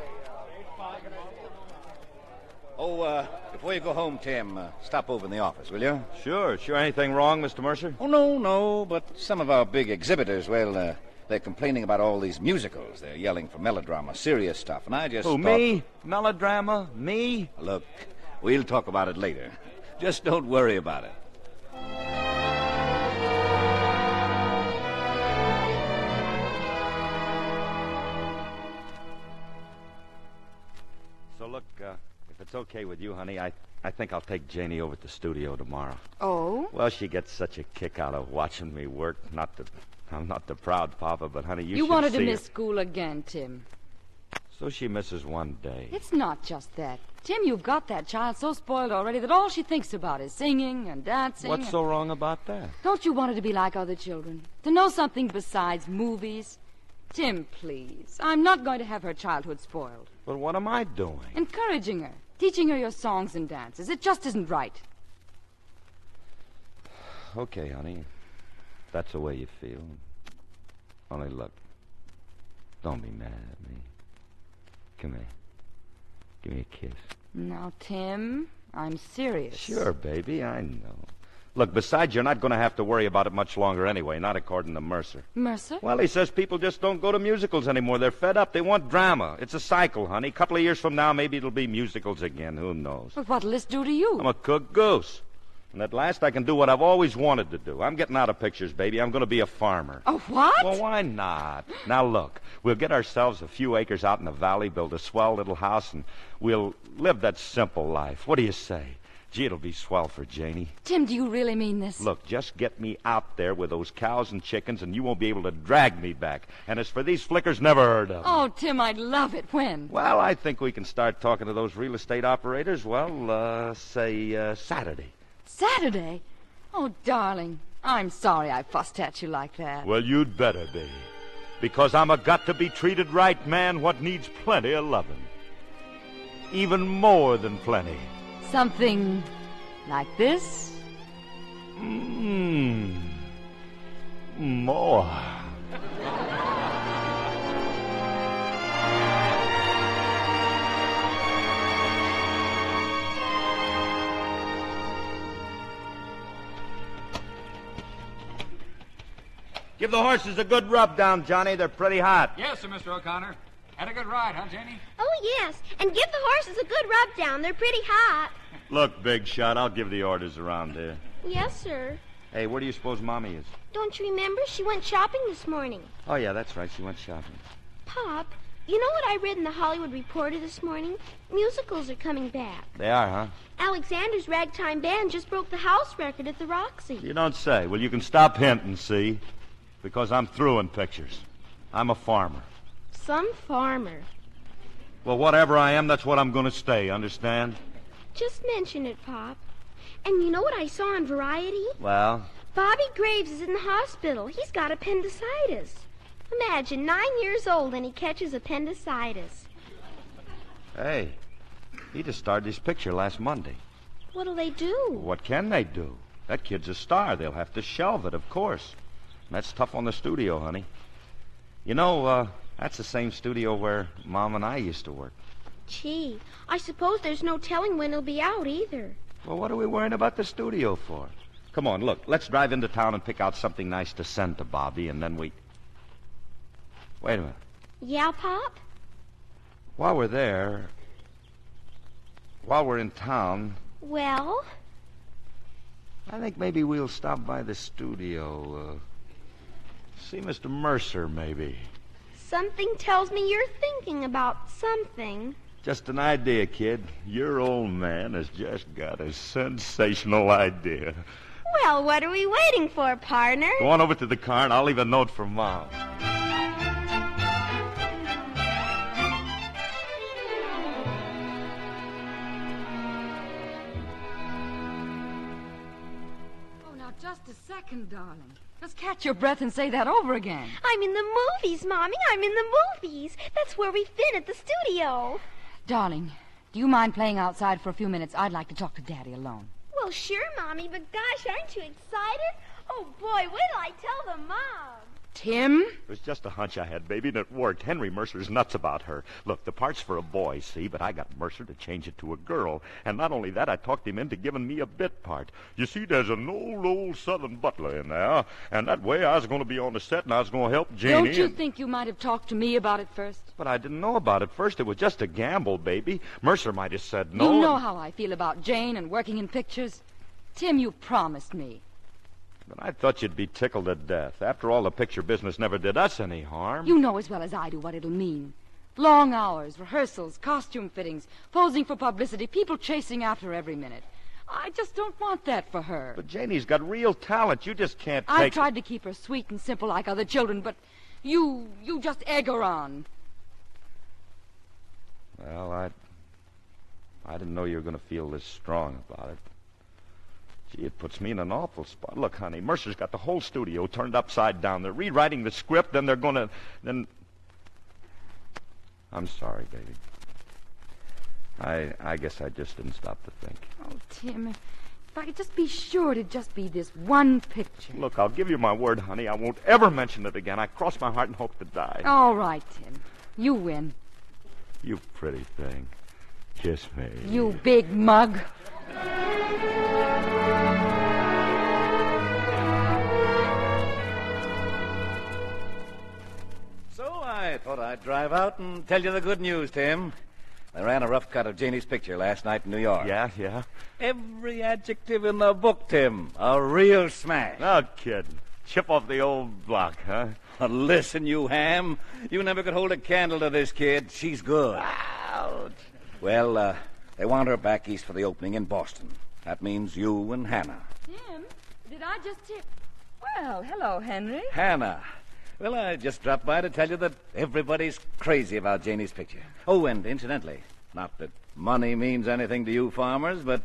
Oh, before you go home, Tim, stop over in the office, will you?
Sure. Anything wrong, Mr. Mercer?
Oh, no, but some of our big exhibitors, well, they're complaining about all these musicals. They're yelling for melodrama, serious stuff, and I just
Who,
thought...
me? Melodrama? Me?
Look, we'll talk about it later. Just don't worry about it.
So, look,
If it's okay with you, honey, I think I'll take Janie over to the studio tomorrow.
Oh?
Well, she gets such a kick out of watching me work. I'm not the proud papa, but, honey, you should
wanted
see
to
her.
miss school again, Tim.
So she misses one day.
It's not just that. Tim, you've got that child so spoiled already that all she thinks about is singing and dancing.
What's so wrong about that?
Don't you want her to be like other children? To know something besides movies? Tim, please. I'm not going to have her childhood spoiled.
But what am I doing?
Encouraging her. Teaching her your songs and dances. It just isn't right.
Okay, honey. That's the way you feel. Only look. Don't be mad at me. Come here. Give me a kiss.
Now, Tim, I'm serious.
Sure, baby, I know. Look, besides, you're not going to have to worry about it much longer anyway, not according to Mercer.
Mercer?
Well, he says people just don't go to musicals anymore. They're fed up. They want drama. It's a cycle, honey. A couple of years from now, maybe it'll be musicals again. Who knows?
But what'll this do to you?
I'm a cooked goose. And at last I can do what I've always wanted to do. I'm getting out of pictures, baby. I'm going to be a farmer.
A what?
Well, why not? Now, look, we'll get ourselves a few acres out in the valley, build a swell little house, and we'll live that simple life. What do you say? Gee, it'll be swell for Janie.
Tim, do you really mean this?
Look, just get me out there with those cows and chickens, and you won't be able to drag me back. And as for these flickers, never heard of them.
Oh, Tim, I'd love it. When?
Well, I think we can start talking to those real estate operators, say Saturday.
Saturday? Oh, darling, I'm sorry I fussed at you like that.
Well, you'd better be. Because I'm a got-to-be-treated right man what needs plenty of loving. Even more than plenty.
Something like this?
More. Give the horses a good rub down, Johnny. They're pretty hot.
Yes, sir, Mr. O'Connor. Had a good ride, huh, Janie?
Oh, yes. And give the horses a good rub down. They're pretty hot.
Look, Big Shot, I'll give the orders around here.
Yes, sir.
Hey, where do you suppose Mommy is?
Don't you remember? She went shopping this morning.
Oh, yeah, that's right. She went shopping.
Pop, you know what I read in the Hollywood Reporter this morning? Musicals are coming back.
They are, huh?
Alexander's Ragtime Band just broke the house record at the Roxy.
You don't say. Well, you can stop hinting, see? Because I'm through in pictures. I'm a farmer.
Some farmer.
Well, whatever I am, that's what I'm going to stay, understand?
Just mention it, Pop. And you know what I saw on Variety?
Well?
Bobby Graves is in the hospital. He's got appendicitis. Imagine, 9 years old and he catches appendicitis.
Hey, he just started his picture last Monday.
What'll they do?
What can they do? That kid's a star. They'll have to shelve it, of course. And that's tough on the studio, honey. You know, that's the same studio where Mom and I used to work.
Gee, I suppose there's no telling when it'll be out either.
Well, what are we worrying about the studio for? Come on, look, let's drive into town and pick out something nice to send to Bobby, and then we... Wait a minute.
Yeah, Pop?
While we're there... While we're in town...
Well?
I think maybe we'll stop by the studio, see Mr. Mercer, maybe.
Something tells me you're thinking about something.
Just an idea, kid. Your old man has just got a sensational idea.
Well, what are we waiting for, partner?
Go on over to the car, and I'll leave a note for Mom.
Oh, now, just a second, darling. Just catch your breath and say that over again.
I'm in the movies, Mommy. I'm in the movies. That's where we've been at the studio.
Darling, do you mind playing outside for a few minutes? I'd like to talk to Daddy alone.
Well, sure, Mommy, but gosh, aren't you excited? Oh, boy, wait till I tell the Mom.
Tim?
It was just a hunch I had, baby, and it worked. Henry Mercer's nuts about her. Look, the part's for a boy, see, but I got Mercer to change it to a girl. And not only that, I talked him into giving me a bit part. You see, there's an old Southern butler in there, and that way I was going to be on the set and I was going to help Janie.
Don't you think you might have talked to me about it first?
But I didn't know about it first. It was just a gamble, baby. Mercer might have said no.
You know how I feel about Jane and working in pictures. Tim, you promised me.
But I thought you'd be tickled to death. After all, the picture business never did us any harm.
You know as well as I do what it'll mean. Long hours, rehearsals, costume fittings, posing for publicity, people chasing after her every minute. I just don't want that for her.
But Janie's got real talent. You just can't take...
I've tried to keep her sweet and simple like other children, but you just egg her on.
Well, I didn't know you were going to feel this strong about it. Gee, it puts me in an awful spot. Look, honey, Mercer's got the whole studio turned upside down. They're rewriting the script, then they're going to... Then... I'm sorry, baby. I guess I just didn't stop to think.
Oh, Tim, if I could just be sure it'd just be this one picture.
Look, I'll give you my word, honey. I won't ever mention it again. I cross my heart and hope to die.
All right, Tim. You win.
You pretty thing. Kiss me.
You big mug.
So I thought I'd drive out and tell you the good news, Tim. I ran a rough cut of Janie's picture last night in New York.
Yeah?
Every adjective in the book, Tim. A real smash.
No kidding. Chip off the old block, huh?
Listen, you ham. You never could hold a candle to this kid. She's good.
Ouch.
Well, they want her back east for the opening in Boston. That means you and Hannah.
Tim, did I just hear... Well, hello, Henry.
Hannah. Well, I just dropped by to tell you that everybody's crazy about Janie's picture. Oh, and incidentally, not that money means anything to you farmers, but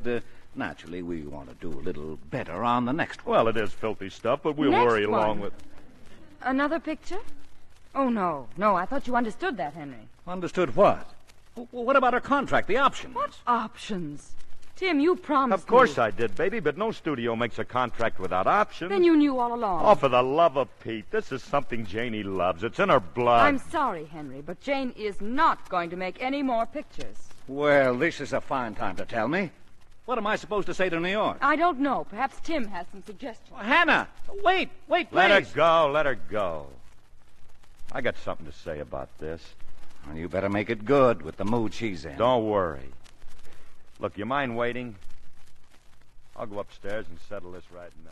naturally we want to do a little better on the next one.
Well, it is filthy stuff, but we'll
Next
worry
one.
along with...
Another picture? Oh, no, I thought you understood that, Henry.
Understood what? Well, what about our contract, the options?
What options? Tim, you promised
Of course
me.
I did, baby, but no studio makes a contract without options.
Then you knew all along.
Oh, for the love of Pete, this is something Janie loves. It's in her blood.
I'm sorry, Henry, but Jane is not going to make any more pictures.
Well, this is a fine time to tell me. What am I supposed to say to New York?
I don't know. Perhaps Tim has some suggestions.
Hannah, wait, please.
Let her go. I got something to say about this.
Well, you better make it good with the mood she's in.
Don't worry. Look, you mind waiting? I'll go upstairs and settle this right now.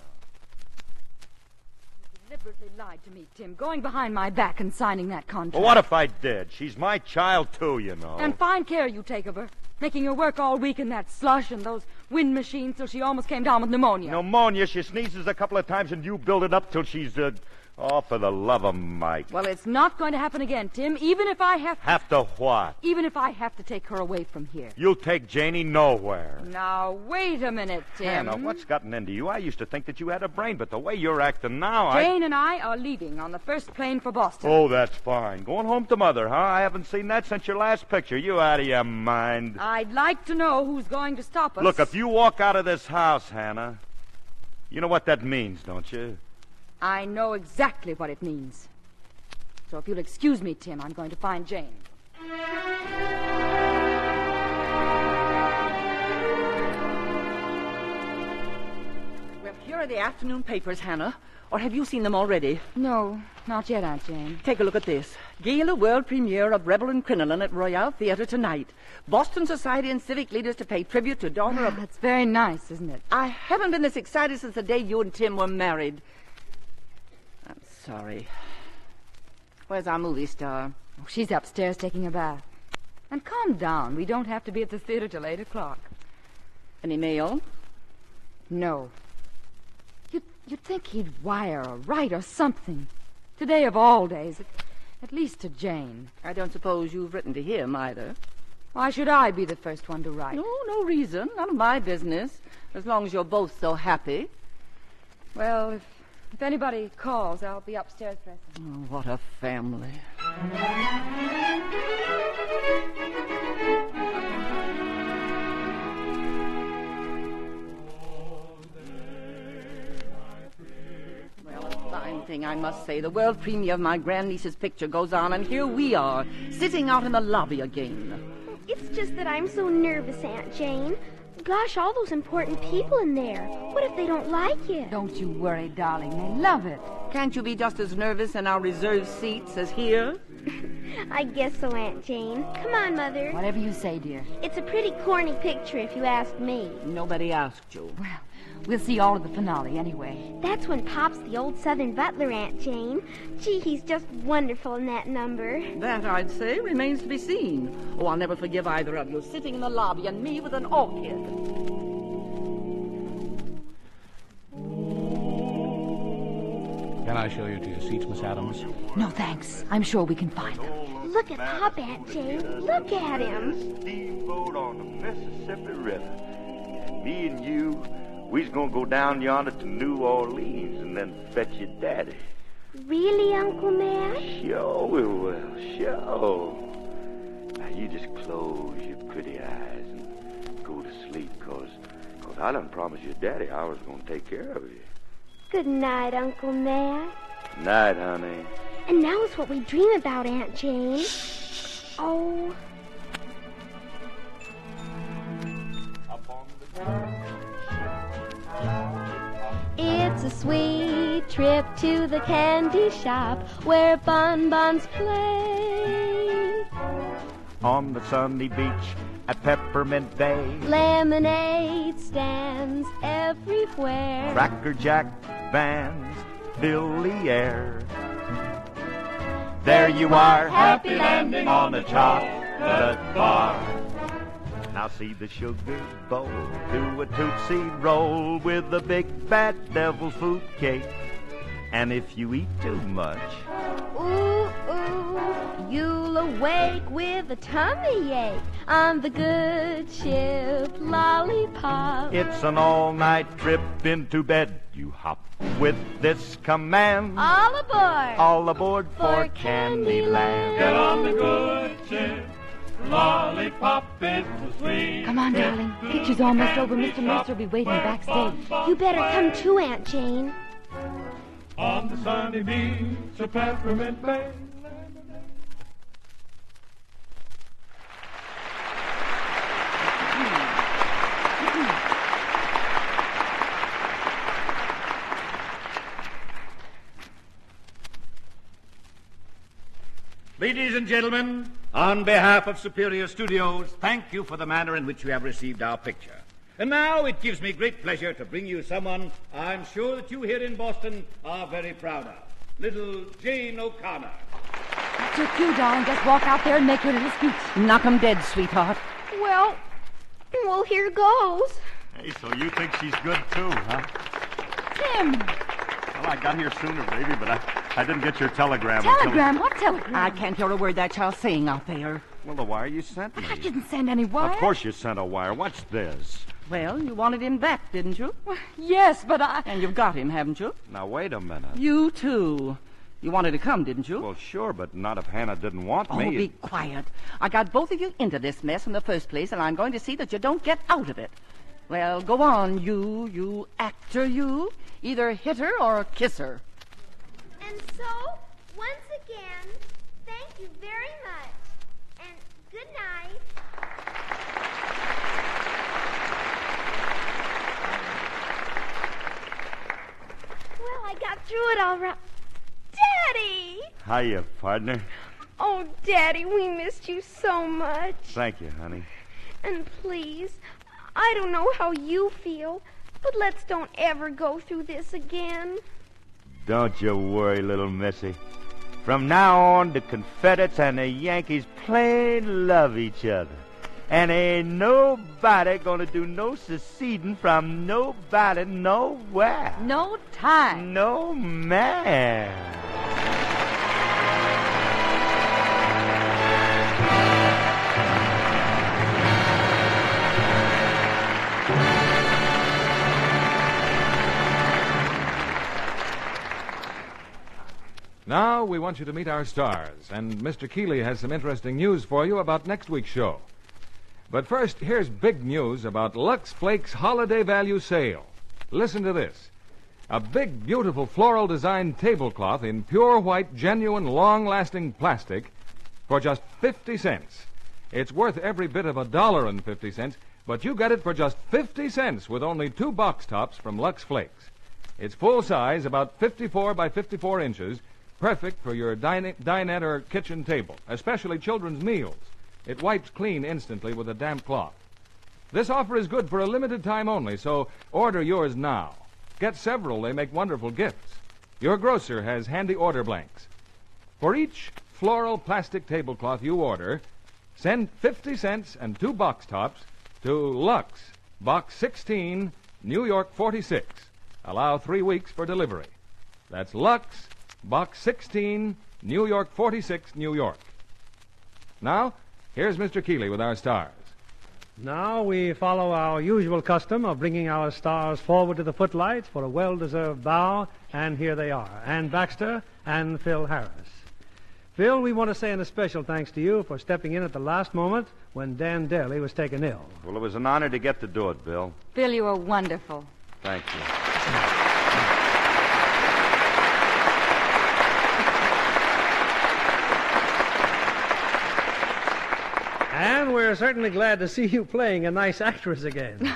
You deliberately lied to me, Tim, going behind my back and signing that contract.
Well, what if I did? She's my child, too, you know.
And fine care you take of her, making her work all week in that slush and those wind machines till she almost came down with pneumonia.
Pneumonia? She sneezes a couple of times and you build it up till she's... Oh, for the love of Mike.
Well, it's not going to happen again, Tim, even if I have to...
Have to what?
Even if I have to take her away from here.
You'll take Janie nowhere.
Now, wait a minute, Tim.
Hannah, what's gotten into you? I used to think that you had a brain, but the way you're acting now,
Jane and I are leaving on the first plane for Boston.
Oh, that's fine. Going home to Mother, huh? I haven't seen that since your last picture. You out of your mind.
I'd like to know who's going to stop us.
Look, if you walk out of this house, Hannah, you know what that means, don't you?
I know exactly what it means. So if you'll excuse me, Tim, I'm going to find Jane.
Well, here are the afternoon papers, Hannah. Or have you seen them already?
No, not yet, Aunt Jane.
Take a look at this. Gala world premiere of Rebel and Crinoline at Royale Theatre tonight. Boston society and civic leaders to pay tribute to daughter of...
That's very nice, isn't it?
I haven't been this excited since the day you and Tim were married. I'm sorry. Where's our movie star?
Oh, she's upstairs taking a bath. And calm down. We don't have to be at the theater till 8 o'clock.
Any mail?
No. You'd think he'd wire or write or something. Today of all days, at least to Jane.
I don't suppose you've written to him either.
Why should I be the first one to write?
No reason. None of my business. As long as you're both so happy.
Well, if anybody calls, I'll be upstairs dressing.
Oh, what a family. Well, a fine thing, I must say. The world premiere of my grandniece's picture goes on, and here we are, sitting out in the lobby again.
It's just that I'm so nervous, Aunt Jane. Gosh, all those important people in there. What if they don't like it?
Don't you worry, darling. They love it.
Can't you be just as nervous in our reserved seats as here?
I guess so, Aunt Jane. Come on, Mother.
Whatever you say, dear.
It's a pretty corny picture, if you ask me.
Nobody asked you.
Well, we'll see all of the finale anyway.
That's when Pop's the old Southern butler, Aunt Jane. Gee, he's just wonderful in that number.
That, I'd say, remains to be seen. Oh, I'll never forgive either of you sitting in the lobby and me with an orchid.
Can I show you to your seats, Miss Adams?
No, thanks. I'm sure we can find them.
Look at Pop, Aunt Jane. Look at him.
Steamboat on the Mississippi River. Me and you, we's gonna go down yonder to New Orleans and then fetch your daddy.
Really, Uncle Matt?
Sure we will, sure. Now, you just close your pretty eyes and go to sleep, cause I done promised your daddy I was gonna take care of you.
Good night, Uncle Matt.
Night, honey.
And now is what we dream about, Aunt Jane. Oh.
It's a sweet trip to the candy shop where bonbons play.
On the sunny beach at Peppermint Bay,
Lemonade stands everywhere.
Cracker Jack vans fill the air. There you are, happy landing on the chocolate bar. Now see the sugar bowl do a Tootsie Roll with a big bad devil's food cake. And if you eat too much,
Ooh, ooh, you'll awake with a tummy ache on the good ship Lollipop.
it's an all-night trip into bed. You hop with this command.
All aboard!
All aboard for Candyland.
Get on the good ship. Lollipop is the sweet.
Come on, darling. Picture's almost over. Mr. Mercer will be waiting backstage.
You better come too, Aunt Jane.
On the sunny beach of Peppermint Bay.
Ladies and gentlemen, on behalf of Superior Studios, thank you for the manner in which you have received our picture. And now it gives me great pleasure to bring you someone I'm sure that you here in Boston are very proud of. Little Jane O'Connor.
That's your cue, darling. Just walk out there and make your little speech.
Knock 'em dead, sweetheart.
Well, here goes.
Hey, so you think she's good too, huh?
Tim!
Well, I got here sooner, baby, but I didn't get your telegram.
Telegram? What telegram?
I can't hear a word that child's saying out there.
Well, the wire you sent me.
I didn't send any wire.
Of course you sent a wire. What's this?
Well, you wanted him back, didn't you?
Yes, but I...
And you've got him, haven't you?
Now, wait a minute.
You, too. You wanted to come, didn't you?
Well, sure, but not if Hannah didn't want me.
Oh, be quiet. I got both of you into this mess in the first place, and I'm going to see that you don't get out of it. Well, go on, you actor, you. Either hit her or kiss her.
And so, once again, thank you very much. And good night. Well, I got through it all right. Daddy!
Hiya, partner.
Oh, Daddy, we missed you so much.
Thank you, honey.
And please, I don't know how you feel, but let's don't ever go through this again.
Don't you worry, little missy. From now on, the Confederates and the Yankees plain love each other. And ain't nobody gonna do no seceding from nobody nowhere.
No time.
No man.
Now we want you to meet our stars, and Mr. Keeley has some interesting news for you about next week's show. But first, here's big news about Lux Flakes Holiday Value Sale. Listen to this. A big, beautiful floral designed tablecloth in pure white, genuine, long-lasting plastic for just 50 cents. It's worth every bit of $1.50, but you get it for just 50 cents with only 2 box tops from Lux Flakes. It's full size, about 54 by 54 inches, Perfect for your dinette or kitchen table, especially children's meals. It wipes clean instantly with a damp cloth. This offer is good for a limited time only, so order yours now. Get several. They make wonderful gifts. Your grocer has handy order blanks. For each floral plastic tablecloth you order, send 50 cents and 2 box tops to Lux, Box 16, New York 46. Allow 3 weeks for delivery. That's Lux, Box 16, New York 46, New York. Now, here's Mr. Keeley with our stars.
Now we follow our usual custom of bringing our stars forward to the footlights for a well-deserved bow, and here they are, Ann Baxter and Phil Harris. Phil, we want to say an especial thanks to you for stepping in at the last moment when Dan Dailey was taken ill.
Well, it was an honor to get to do it, Bill.
Phil, you were wonderful.
Thank you.
And we're certainly glad to see you playing a nice actress again.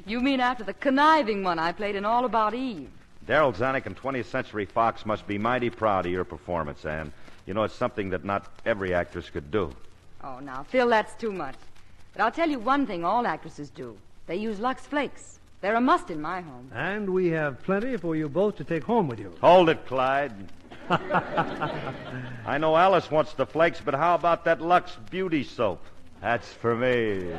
You mean after the conniving one I played in All About Eve?
Daryl Zanuck and 20th Century Fox must be mighty proud of your performance, Ann. You know, it's something that not every actress could do.
Oh, now, Phil, that's too much. But I'll tell you one thing all actresses do. They use Lux Flakes. They're a must in my home.
And we have plenty for you both to take home with you.
Hold it, Clyde. I know Alice wants the flakes, but how about that Lux Beauty soap? That's for me.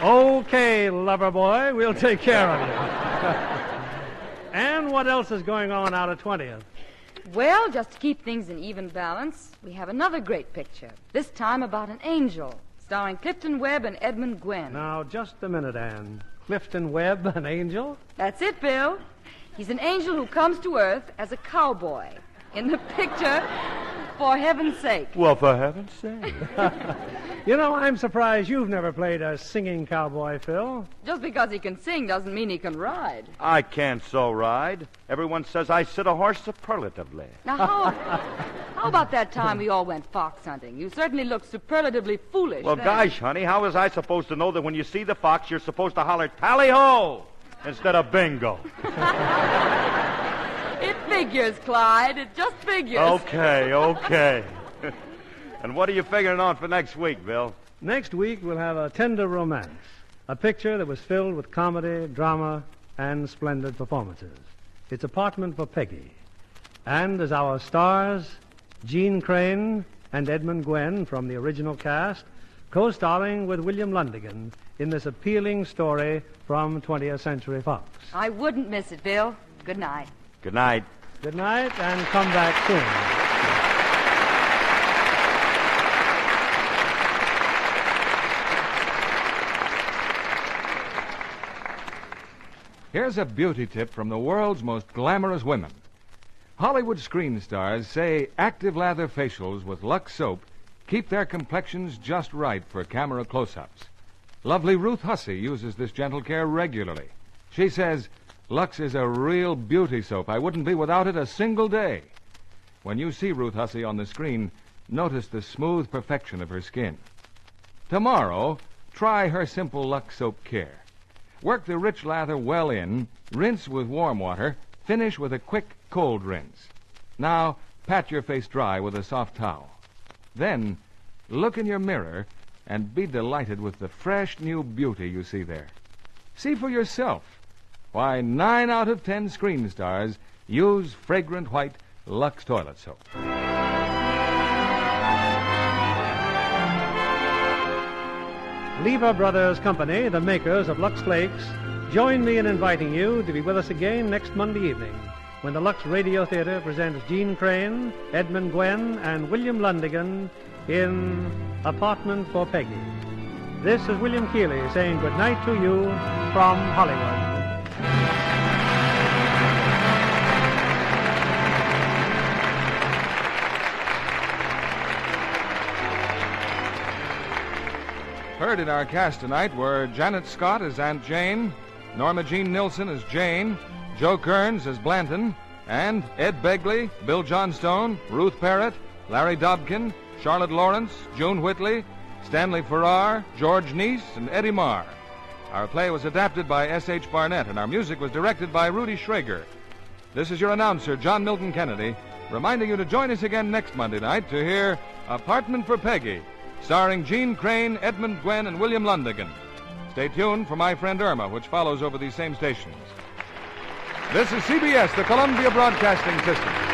Okay, lover boy, we'll take care of you. And what else is going on out at 20th?
Well, just to keep things in even balance, we have another great picture, this time about an angel, starring Clifton Webb and Edmund Gwenn.
Now, just a minute, Ann. Clifton Webb, an angel?
That's it, Bill. He's an angel who comes to Earth as a cowboy. In the picture, for heaven's sake.
Well, for heaven's sake.
You know, I'm surprised you've never played a singing cowboy, Phil.
Just because he can sing doesn't mean he can ride.
I can't so ride. Everyone says I sit a horse superlatively.
Now, how about that time we all went fox hunting? You certainly looked superlatively foolish.
Well,
then.
gosh, honey, how was I supposed to know that when you see the fox, you're supposed to holler, tally-ho, instead of bingo?
It figures, Clyde. It just figures.
Okay. And what are you figuring on for next week, Bill?
Next week, we'll have a tender romance. A picture that was filled with comedy, drama, and splendid performances. It's Apartment for Peggy. And as our stars, Gene Crane and Edmund Gwenn from the original cast, co-starring with William Lundigan in this appealing story from 20th Century Fox.
I wouldn't miss it, Bill. Good night.
Good night.
Good night, and come back soon.
Here's a beauty tip from the world's most glamorous women. Hollywood screen stars say active lather facials with Lux soap keep their complexions just right for camera close-ups. Lovely Ruth Hussey uses this gentle care regularly. She says, Lux is a real beauty soap. I wouldn't be without it a single day. When you see Ruth Hussey on the screen, notice the smooth perfection of her skin. Tomorrow, try her simple Lux soap care. Work the rich lather well in, rinse with warm water, finish with a quick cold rinse. Now, pat your face dry with a soft towel. Then, look in your mirror and be delighted with the fresh new beauty you see there. See for yourself why 9 out of 10 screen stars use fragrant white Lux toilet soap.
Lever Brothers Company, the makers of Lux Flakes, join me in inviting you to be with us again next Monday evening when the Lux Radio Theater presents Gene Crane, Edmund Gwenn, and William Lundigan in Apartment for Peggy. This is William Keeley saying good night to you from Hollywood.
Heard in our cast tonight were Janet Scott as Aunt Jane, Norma Jean Nilsson as Jane, Joe Kearns as Blanton, and Ed Begley, Bill Johnstone, Ruth Parrott, Larry Dobkin, Charlotte Lawrence, June Whitley, Stanley Farrar, George Neese, and Eddie Marr. Our play was adapted by S.H. Barnett, and our music was directed by Rudy Schrager. This is your announcer, John Milton Kennedy, reminding you to join us again next Monday night to hear Apartment for Peggy, starring Gene Crane, Edmund Gwen, and William Lundigan. Stay tuned for My Friend Irma, which follows over these same stations. This is CBS, the Columbia Broadcasting System.